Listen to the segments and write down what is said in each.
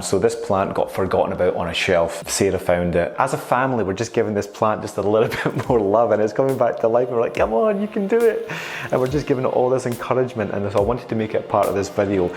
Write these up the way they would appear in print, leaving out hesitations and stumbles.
So this plant got forgotten about on a shelf. Sarah found it. As a family, we're just giving this plant just a little bit more love, and it's coming back to life. We're like, come on, you can do it. And we're just giving it all this encouragement, and so I wanted to make it part of this video.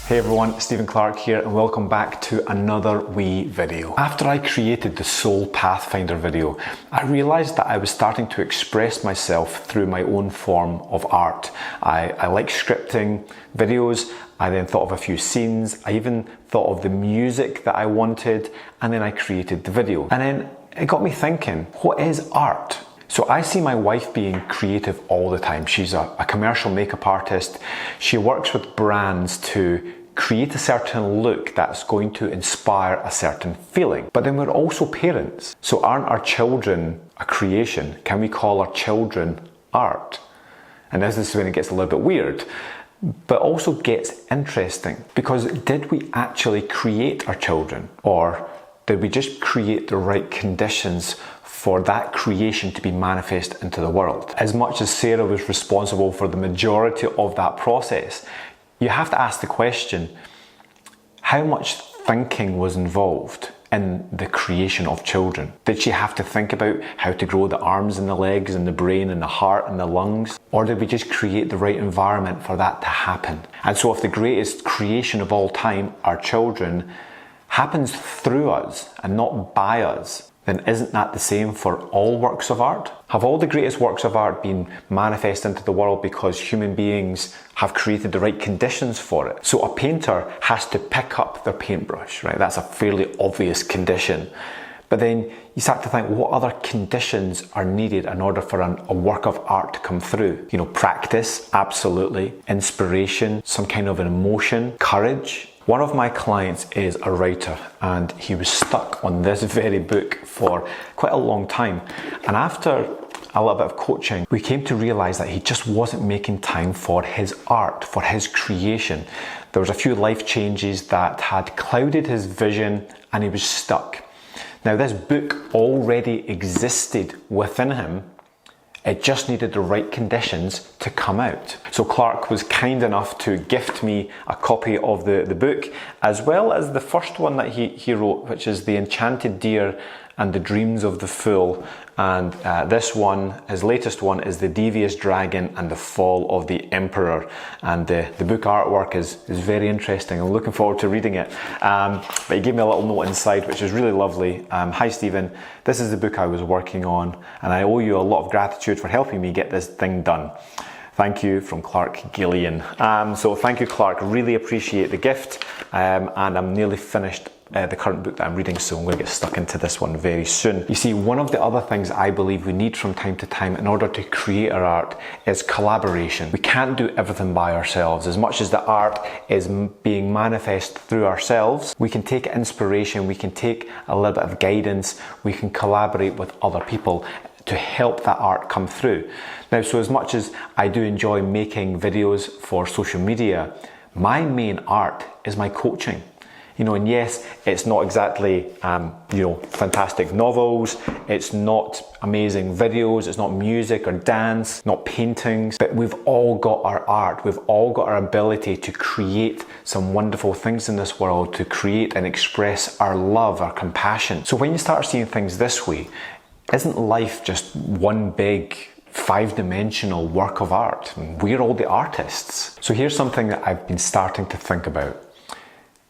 Hey everyone, Stephen Clarke here and welcome back to another wee video. After I created the Soul Pathfinder video, I realised that I was starting to express myself through my own form of art. I like scripting videos. I then thought of a few scenes. I even thought of the music that I wanted, and then I created the video. And then it got me thinking, what is art? So I see my wife being creative all the time. She's a commercial makeup artist. She works with brands to create a certain look that's going to inspire a certain feeling. But then we're also parents. So aren't our children a creation? Can we call our children art? And this is when it gets a little bit weird, but also gets interesting. Because did we actually create our children? Or did we just create the right conditions for that creation to be manifest into the world? As much as Sarah was responsible for the majority of that process, you have to ask the question, how much thinking was involved in the creation of children? Did she have to think about how to grow the arms and the legs and the brain and the heart and the lungs? Or did we just create the right environment for that to happen? And so if the greatest creation of all time, our children, happens through us and not by us, then isn't that the same for all works of art? Have all the greatest works of art been manifest into the world because human beings have created the right conditions for it? So a painter has to pick up their paintbrush, right? That's a fairly obvious condition. But then you start to think, what other conditions are needed in order for a work of art to come through? You know, practice, absolutely. Inspiration, some kind of an emotion, courage. One of my clients is a writer and he was stuck on this very book for quite a long time. And after a little bit of coaching, we came to realize that he just wasn't making time for his art, for his creation. There was a few life changes that had clouded his vision and he was stuck. Now this book already existed within him. It just needed the right conditions to come out. So Clarke was kind enough to gift me a copy of the book, as well as the first one that he wrote, which is The Enchanted Deer and the Dreams of the Fool. And this one, his latest one, is The Devious Dragon and the Fall of the Emperor. And the book artwork is very interesting. I'm looking forward to reading it. But he gave me a little note inside, which is really lovely. Hi Stephen, this is the book I was working on, and I owe you a lot of gratitude for helping me get this thing done. Thank you, from Clarke Gillian. So thank you, Clarke. Really appreciate the gift. And I'm nearly finished the current book that I'm reading, so I'm going to get stuck into this one very soon. You see, one of the other things I believe we need from time to time in order to create our art is collaboration. We can't do everything by ourselves. As much as the art is being manifest through ourselves, we can take inspiration, we can take a little bit of guidance, we can collaborate with other people to help that art come through. Now, so as much as I do enjoy making videos for social media, my main art is my coaching. You know, and yes, it's not exactly, fantastic novels, it's not amazing videos, it's not music or dance, not paintings, but we've all got our art, we've all got our ability to create some wonderful things in this world, to create and express our love, our compassion. So when you start seeing things this way, isn't life just one big five-dimensional work of art? We're all the artists. So here's something that I've been starting to think about.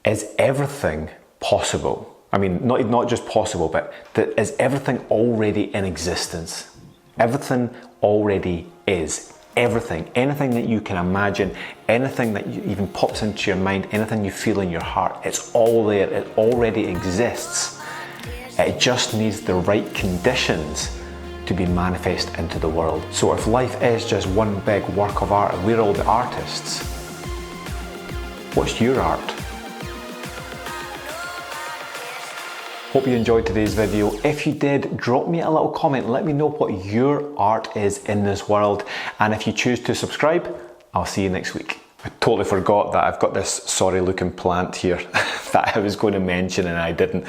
Is everything possible? I mean, not just possible, but is everything already in existence? Everything already is. Everything, anything that you can imagine, anything that even pops into your mind, anything you feel in your heart, it's all there, it already exists. It just needs the right conditions to be manifest into the world. So if life is just one big work of art and we're all the artists, what's your art? Hope you enjoyed today's video. If you did, drop me a little comment. Let me know what your art is in this world. And if you choose to subscribe, I'll see you next week. I totally forgot that I've got this sorry looking plant here that I was going to mention and I didn't.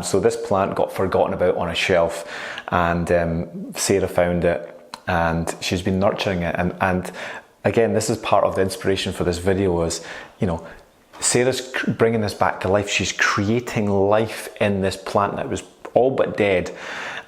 So this plant got forgotten about on a shelf, and Sarah found it and she's been nurturing it. And again, this is part of the inspiration for this video is, you know, Sarah's bringing this back to life. She's creating life in this plant that was all but dead.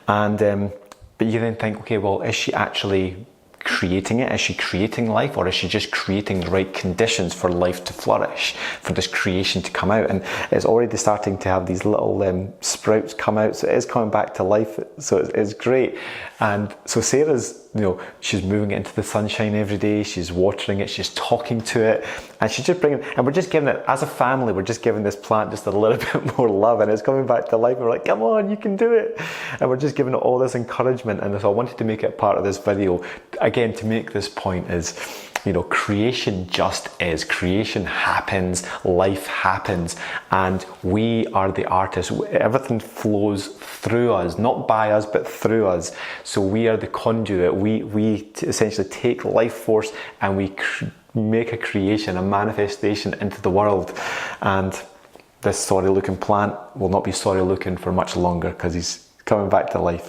And but you then think, okay, well, is she actually creating it? Is she creating life, or is she just creating the right conditions for life to flourish, for this creation to come out? And it's already starting to have these little sprouts come out, so it is coming back to life. So it's great. And so Sarah's, you know, she's moving it into the sunshine every day, she's watering it, she's talking to it, and she's just bringing, and we're just giving it, as a family, we're just giving this plant just a little bit more love, and it's coming back to life. We're like, come on, you can do it. And we're just giving it all this encouragement. And so I wanted to make it part of this video, again, to make this point is, you know, creation just is. Creation happens, life happens, and we are the artists. Everything flows through us, not by us, but through us. So we are the conduit. We essentially take life force and we make a creation, a manifestation into the world. And this sorry looking plant will not be sorry looking for much longer, because he's coming back to life.